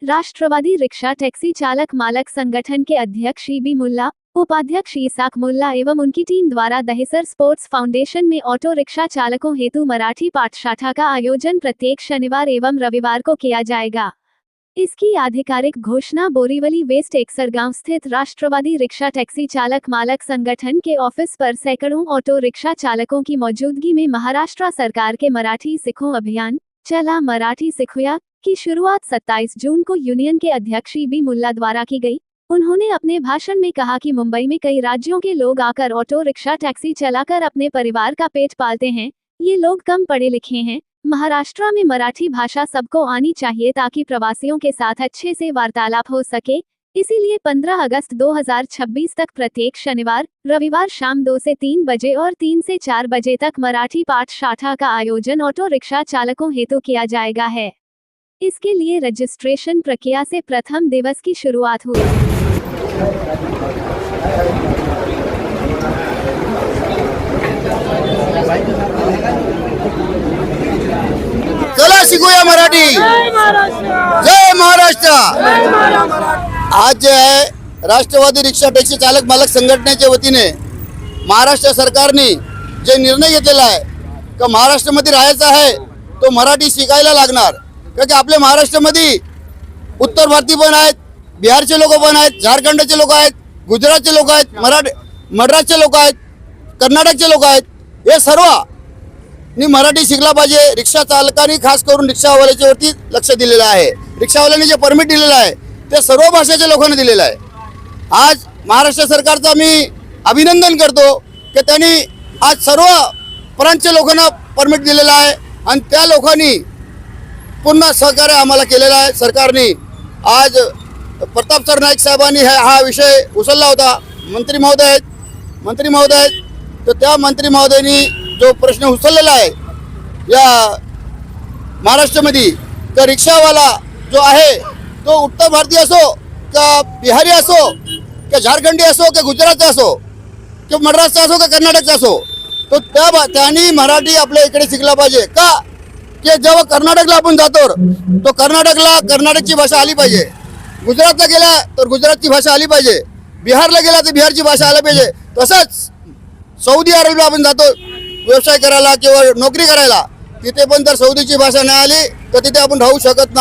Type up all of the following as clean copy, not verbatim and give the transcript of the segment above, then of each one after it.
Rashtrawadi rickshaw taxi चालक मालक संगठन के अध्यक्ष ईबी मुल्ला, उपाध्यक्ष ईसाक मुल्ला एवं उनकी टीम द्वारा दहिसर स्पोर्ट्स फाउंडेशन में ऑटो रिक्शा चालकों हेतु मराठी पाठशाला का आयोजन प्रत्येक शनिवार एवं रविवार को किया जाएगा। इसकी आधिकारिक घोषणा बोरीवली वेस्ट एक्सरगांव स्थित राष्ट्रवादी रिक्शा टैक्सी चालक मालक संगठन के ऑफिस पर सैकड़ों ऑटो रिक्शा चालकों की मौजूदगी में महाराष्ट्र सरकार के मराठी सिखो अभियान चला मराठी सिखुया की शुरुआत 27 जून को यूनियन के अध्यक्ष ईबी मुल्ला द्वारा की गई। उन्होंने अपने भाषण में कहा कि मुंबई में कई राज्यों के लोग आकर ऑटो रिक्शा टैक्सी चलाकर अपने परिवार का पेट पालते हैं। ये लोग कम पढ़े लिखे हैं। महाराष्ट्र में मराठी भाषा सबको आनी चाहिए ताकि प्रवासियों के साथ अच्छे से वार्तालाप हो सके। इसीलिए 15 अगस्त 2026 तक प्रत्येक शनिवार रविवार शाम 2 से 3 बजे और 3 से 4 बजे तक मराठी पाठशाला का आयोजन ऑटो रिक्शा चालकों हेतु किया जाएगा है। इसके लिए रजिस्ट्रेशन प्रक्रिया से प्रथम दिवस की शुरुआत हुई। चला शिकूया मराठी। जय महाराष्ट्र। आज जे आहे राष्ट्रवादी रिक्षा टॅक्सी चालक मालक संघटनेच्या वतीने महाराष्ट्र सरकारने जे निर्णय घेतलेला आहे की महाराष्ट्रामध्ये राहायचं आहे तो मराठी शिकायला लागणार। कारण की आपल्या महाराष्ट्रामध्ये उत्तर भारतीय पण आहेत, बिहारचे लोक पण आहेत, झारखंडचे लोक आहेत, गुजरातचे लोक आहेत, मद्रासचे लोक आहेत, कर्नाटकचे लोक आहेत। हे सर्व नि मराठी शिकला पाहिजे। रिक्षा चालकांनी खास करून रिक्षावाल्याच्या वरती लक्ष दिलेलं आहे। रिक्षावाल्यांनी जे परमिट दिलेलं आहे ते सर्व भाषेच्या लोकांना दिलेलं आहे। आज महाराष्ट्र सरकारचा मी अभिनंदन करतो की त्यांनी आज सर्व प्रांतच्या लोकांना परमिट दिलेला आहे आणि त्या लोकांनी पूर्ण सहकार्य आम्हाला केलेलं आहे। सरकारने आज प्रताप सर नाईक साहेबांनी हा विषय उचलला होता। मंत्री महोदय तर त्या मंत्री महोदयांनी जो प्रश्न उचललेला आहे या महाराष्ट्रामध्ये तर रिक्षावाला जो आहे तो उत्तर भारतीय असो का बिहारी असो का झारखंडी असो का गुजरातचा असो किंवा मद्रासचा असो का कर्नाटकचा असो तो त्यांनी मराठी आपल्या इकडे शिकला पाहिजे। का की जेव्हा कर्नाटकला आपण जातो तो कर्नाटकला कर्नाटकची भाषा आली पाहिजे, गुजरातला गेला तर गुजरातची भाषा आली पाहिजे, बिहारला गेला तर बिहारची भाषा आली पाहिजे। तसंच सौदी अरेबिया आपण जातो व्यवसाय करायला किंवा नोकरी करायला, तिथे पण जर सौदीची भाषा नाही आली तर तिथे आपण राहू शकत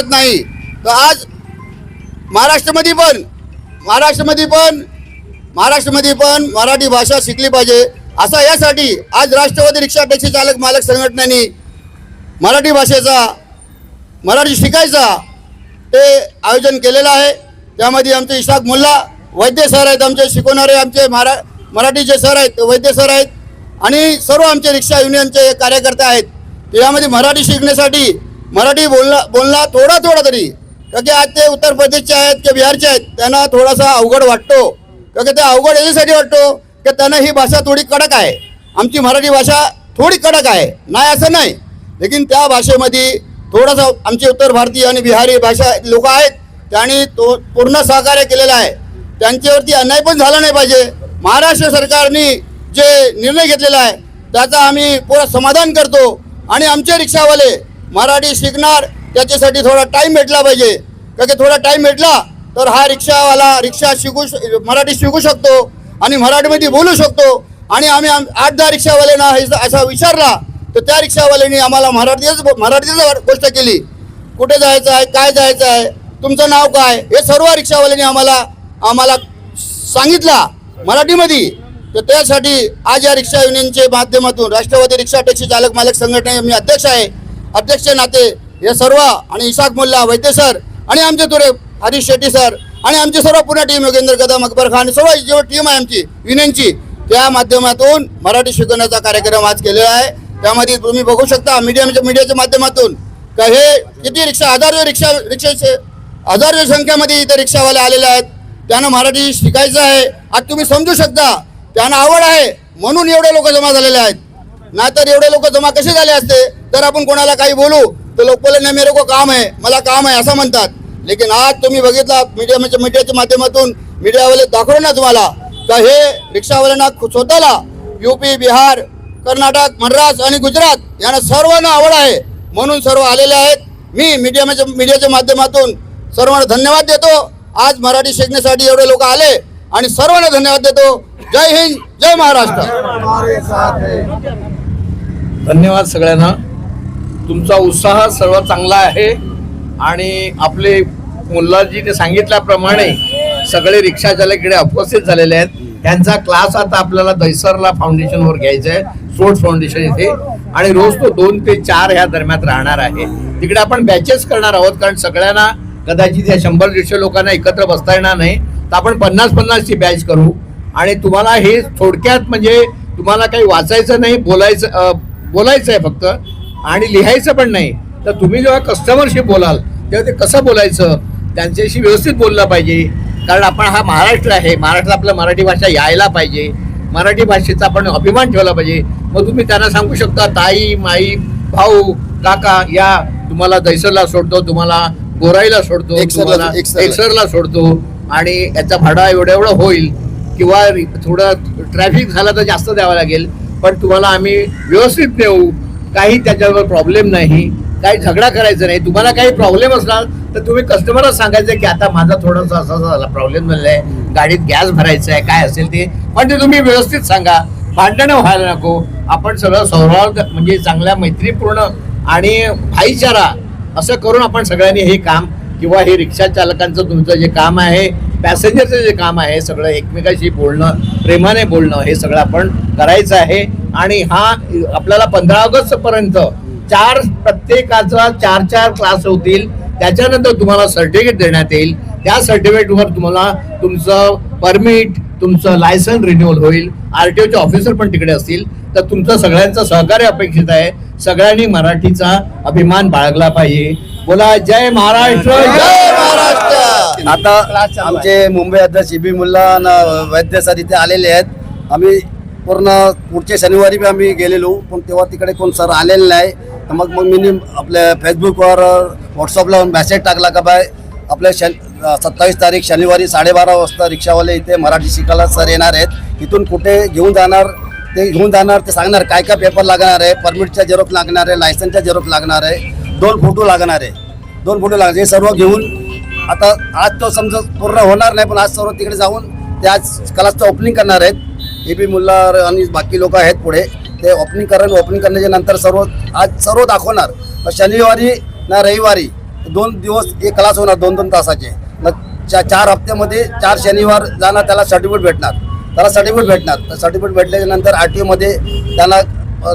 नाही। तर आज महाराष्ट्रामध्ये पण मराठी भाषा शिकली पाहिजे। असं यासाठी आज राष्ट्रवादी रिक्षा टॅक्सी चालक मालक संघटनेने मराठी शिकायचा ते आयोजन केलेलं आहे। त्यामध्ये आमचे ईसाक मुल्ला वैद्य सर आहेत, आमचे शिकवणारे आमचे मराठीचे सर आहेत, वैद्य सर आहेत आणि सर्व आमचे रिक्षा युनियनचे कार्यकर्ते आहेत। त्यामध्ये मराठी शिकण्यासाठी मराठी बोलणं थोडा तरी, कारण की आज ते उत्तर प्रदेशचे आहेत की बिहारचे आहेत, त्यांना थोडासा अवघड वाटतो। कारण ते अवघड याच्यासाठी वाटतो की त्यांना ही भाषा थोडी कडक आहे। आमची मराठी भाषा थोडी कडक आहे, नाही असं नाही, लेकिन त्या भाषेमध्ये थोडासा आमचे उत्तर भारतीय आणि बिहारी भाषा लोक आहेत त्यांनी तो पूर्ण सहकार्य केलेलं आहे। त्यांच्यावरती अन्याय पण झाला नाही पाहिजे। महाराष्ट्र सरकारने जे निर्णय घेतलेला आहे त्याचा आम्ही पूर्ण समाधान करतो आणि आमचे रिक्षावाले मराठी शिकणार त्याच्यासाठी थोडा टाईम भेटला पाहिजे। कारण की थोडा टाईम भेटला तर हा रिक्षावाला मराठी शिकू शकतो आणि मराठीमध्ये बोलू शकतो। आणि आम्ही 8-10 रिक्षावाल्यांना असा विचारला तर त्या रिक्षावाल्यांनी आम्हाला मराठीच गोष्ट केली, कुठे जायचं आहे, काय जायचं आहे, तुमचं नाव काय, हे सर्व रिक्षावाल्यांनी आम्हाला सांगितला मराठीमध्ये। तर त्यासाठी आज या रिक्षा युनियनच्या माध्यमातून राष्ट्रवादी रिक्षा टॅक्सी चालक मालक संघटनेचे मी अध्यक्ष आहे। अध्यक्ष नाते हे सर्व आणि ईसाक मुल्ला वैद्य सर आणि आमचे थोडे हरीश शेट्टी सर आणि आमची सर्व पूर्ण टीम योगेंद्र कदम अकबर खान सर्व जेव्हा टीम आहे आमची युनियनची त्या माध्यमातून मराठी शिकवण्याचा कार्यक्रम आज केलेला आहे। त्यामध्ये तुम्ही बघू शकता मीडियाच्या माध्यमातून का हे किती हजारो संख्येमध्ये इथे रिक्षावाले आलेले आहेत। त्यांना मराठी शिकायचं आहे। आज तुम्ही समजू शकता त्यांना आवड आहे म्हणून एवढे लोक जमा झालेले आहेत, नाहीतर एवढे लोक जमा कसे झाले असते जर आपण कोणाला काही बोलू तर लोक बोलले नाही मेरे को काम आहे, मला काम आहे असं म्हणतात। लेकिन आज तुम्ही बघितला मीडियाच्या माध्यमातून मीडियावाले दाखवले ना तुम्हाला का हे रिक्षावाल्यांना स्वतःला यूपी, बिहार, कर्नाटक, मद्रास आणि गुजरात यांना सर्वांना आवड आहे म्हणून सर्व आलेले आहेत। मी मीडियाच्या माध्यमातून सर्वांना धन्यवाद देतो. आज मराठी शिकण्यासाठी एवढे लोक आले आणि सर्वांना धन्यवाद देतो. जय हिंद, जय महाराष्ट्र. धन्यवाद सगळ्यांना. तुमचा उत्साह सर्व चांगला आहे आणि आपले मुल्लाजीने सांगितल्याप्रमाणे सगळे रिक्षा चालक इकडे उपस्थित झालेले आहेत. त्यांचा क्लास आता आपल्याला दैसरला फाउंडेशनवर घ्यायचा आहे, स्पोर्ट्स फाउंडेशन इथे, आणि रोज तो 2 ते 4 ह्या दरम्यान राहणार आहे. तिकडे आपण बॅचेस करणार आहोत, कारण सगळ्यांना कदाचित या 100-150 लोकांना एकत्र बसता येणार नाही, तर आपण 50-50 ची बॅच करू. आणि तुम्हाला हे थोडक्यात म्हणजे तुम्हाला काही वाचायचं नाही, बोलायचं आहे फक्त, आणि लिहायचं पण नाही. तर तुम्ही जेव्हा कस्टमरशी बोलाल तेव्हा ते कसं बोलायचं, त्यांच्याशी व्यवस्थित बोललं पाहिजे, कारण आपण हा महाराष्ट्र आहे. महाराष्ट्रात आपलं मराठी भाषा यायला पाहिजे, मराठी भाषेचा आपण अभिमान ठेवला पाहिजे. मग तुम्ही त्यांना सांगू शकता, ताई, माई, भाऊ, काका या, तुम्हाला दैसरला सोडतो, तुम्हाला गोराईला सोडतो, तुम्हाला एकसरला सोडतो, आणि याचा भाडा एवढं होईल, किंवा थोडं ट्रॅफिक झालं तर जास्त द्यावं लागेल, पण तुम्हाला आम्ही व्यवस्थित देऊ, काही त्याच्यावर प्रॉब्लेम नाही, काही झगडा करायचा नाही. तुम्हाला काही प्रॉब्लेम असला तर तुम्ही कस्टमरला सांगायचं की आता माझा थोडासा असा झाला, प्रॉब्लेम झालेला आहे, गाडीत गॅस भरायचा आहे, काय असेल ते, पण ते तुम्ही व्यवस्थित सांगा. भांडणं व्हायला नको. आपण सगळं सौहार्द म्हणजे चांगल्या मैत्रीपूर्ण आणि भाईचारा असं करून आपण सगळ्यांनी हे काम, किंवा हे रिक्षा चालकांचं तुमचं जे काम आहे, पॅसेंजरचं जे काम आहे, सगळं एकमेकाशी बोलणं, प्रेमाने बोलणं, हे सगळं आपण करायचं आहे. आणि हा आपल्याला 15 ऑगस्ट पर्यंत प्रत्येकाचा 4 क्लास होतील. त्याच्यानंतर तुम्हाला सर्टिफिकेट देण्यात येईल. त्या सर्टिफिकेटवर तुम्हाला तुमचं परमिट, तुमचं लायसन रिन्युअल होईल. RTOचे ऑफिसर पण तिकडे असतील. तर तुमचं सगळ्यांचं सहकार्य अपेक्षित आहे. सगळ्यांनी मराठीचा अभिमान बाळगला पाहिजे. बोला जय महाराष्ट्र, जय महाराष्ट्र. आता आमचे मुंबई अध्यक्ष EB मुल्ला वैद्य सर इथे आलेले आहेत. आम्ही पूर्ण पुढच्या शनिवारी बी आम्ही गेलेलो, पण तेव्हा तिकडे कोण सर आलेले नाही. मग मी आपल्या फेसबुकवर, व्हॉट्सअपला मेसेज टाकला का बाय आपल्या 27 तारीख शनिवारी 12:30 वाजता रिक्षावाले इथे मराठी शिकायला सर येणार आहेत. इथून कुठे घेऊन जाणार ते सांगणार. काय काय पेपर लागणार आहे, परमिटचा झेरॉक्स लागणार आहे, लायसनचा झेरॉक्स लागणार आहे, 2 फोटो लागणार आहे, 2 फोटो लागणार. हे सर्व घेऊन आता आज तो समजा पूर्ण होणार नाही, पण आज सर्व तिकडे जाऊन ते आज क्लासचं ओपनिंग करणार आहेत. EB मुल्ला आणि बाकी लोक आहेत पुढे, ते ओपनिंग करण्याच्या नंतर सर्व दाखवणार. शनिवारी ना रविवारी 2 दिवस एक क्लास होणार, 2-2 तासाचे. 4 हप्त्यामध्ये 4 शनिवार जाणार, त्याला सर्टिफिकेट भेटणार. तर सर्टिफिकेट भेटल्याच्या नंतर RTO मध्ये त्यांना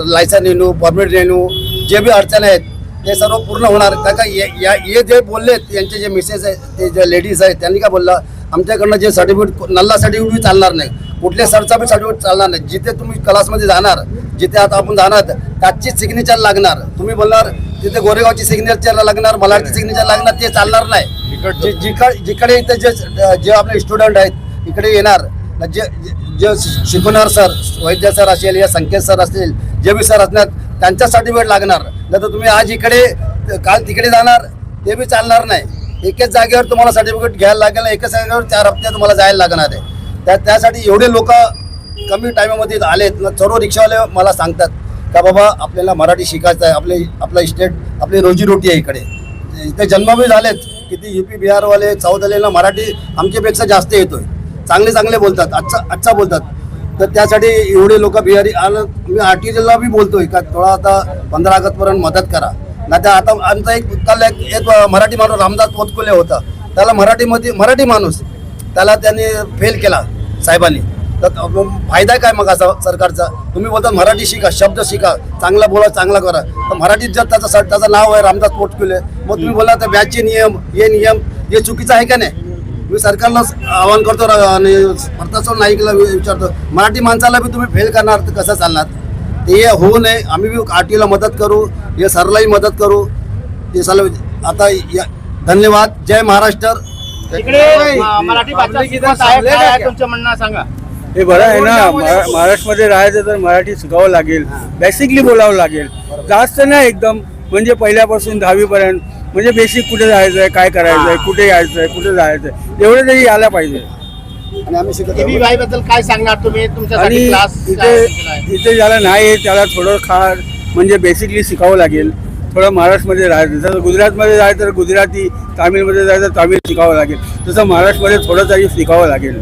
लायसन रिन्यू, परमिट रिन्यू, जे बी अडचण आहेत ते सर्व पूर्ण होणार. का हे जे बोललेत, यांचे जे मिसेस आहेत, ते जे लेडीज आहेत, त्यांनी काय बोललं, आमच्याकडनं जे सर्टिफिकेट, नल्ला सर्टिफिकेट चालणार नाही, कुठल्या सरचा बी सर्टिफिकेट चालणार नाही. जिथे तुम्ही क्लासमध्ये जाणार, जिथे आता आपण जाणार, त्याची सिग्नेचर लागणार. तुम्ही बोलणार तिथे गोरेगावची सिग्नेचर लागणार, मलाडची सिग्नेचर लागणार, ते चालणार नाही. जिकडे इथे जे आपले स्टुडंट आहेत इकडे येणार, जे शिकवणार सर, वैद्य सर असेल या संकेत सर असतील, जे बी सर असणार, त्यांचा सर्टिफिकेट लागणार. नाही तर तुम्ही आज इकडे काल तिकडे जाणार, ते बी चालणार नाही. एकाच जागेवर तुम्हाला सर्टिफिकेट घ्यायला लागेल, एकाच जागेवर 4 हप्ते तुम्हाला जायला लागणार आहे. त्यासाठी एवढे लोक कमी टायमामध्ये आलेत. सर्व रिक्षावाले मला सांगतात का बाबा आपल्याला मराठी शिकायचं आहे, आपलं स्टेट, आपली रोजीरोटी आहे इकडे. इथे जन्म बी झालेत, किती UP बिहारवाले, साऊथ आलेला मराठी आमच्यापेक्षा जास्त येतोय. चांगले बोलतात, अच्छा बोलतात. तर त्यासाठी एवढे लोक बिहारी आलं. मी RTOला बी बोलतोय का थोडा आता 15 ऑगस्टपर्यंत मदत करा. नाही तर आता आमचा एक मराठी माणूस रामदास पोतकुले होता, त्याला मराठी माणूस त्याला त्यांनी फेल केला साहेबांनी. तर फायदा काय मग असा सरकारचा? तुम्ही बोलता मराठी शिका, शब्द शिका, चांगला बोला, चांगला करा. तर मराठीत जर त्याचं नाव आहे रामदास पोतकुले, मग तुम्ही बोला तर बॅचचे नियम हे चुकीचं आहे का नाही? मी सरकारला आवाहन करतो आणि प्रताप नाईकला विचारतो, मराठी माणसाला बी तुम्ही फेल करणार तर कसं चालणार? ते होऊ नये. आम्ही बी RTOला मदत करू, या सरलाही मदत करू. ते सर्व आता धन्यवाद. जय महाराष्ट्र. मराठी भाषा शिकवत आहे, काय आहे तुमचं म्हणणं सांगा. हे बरं आहे ना. महाराष्ट्रामध्ये राहायचं तर मराठी शिकावं लागेल, बेसिकली बोलावं लागेल. जास्त नाही, एकदम म्हणजे पहिल्यापासून 10वी पर्यंत, म्हणजे बेसिक कुठे जायचं आहे, काय करायचं आहे, कुठे यायचं आहे, कुठे जायचं आहे, एवढे तरी यायला पाहिजे. आणि आम्ही शिकत EB भाई बद्दल काय सांगणार तुम्ही? आणि तुमच्यासाठी क्लास इथे ज्याला नाही त्याला थोडं म्हणजे बेसिकली शिकावं लागेल. थोडं महाराष्ट्रामध्ये राहायचं. जसं गुजरातमध्ये जायचं तर गुजराती, तामिळमध्ये जायचं तामिळ शिकावं लागेल. तसं महाराष्ट्रामध्ये थोडं तरी शिकावं लागेल.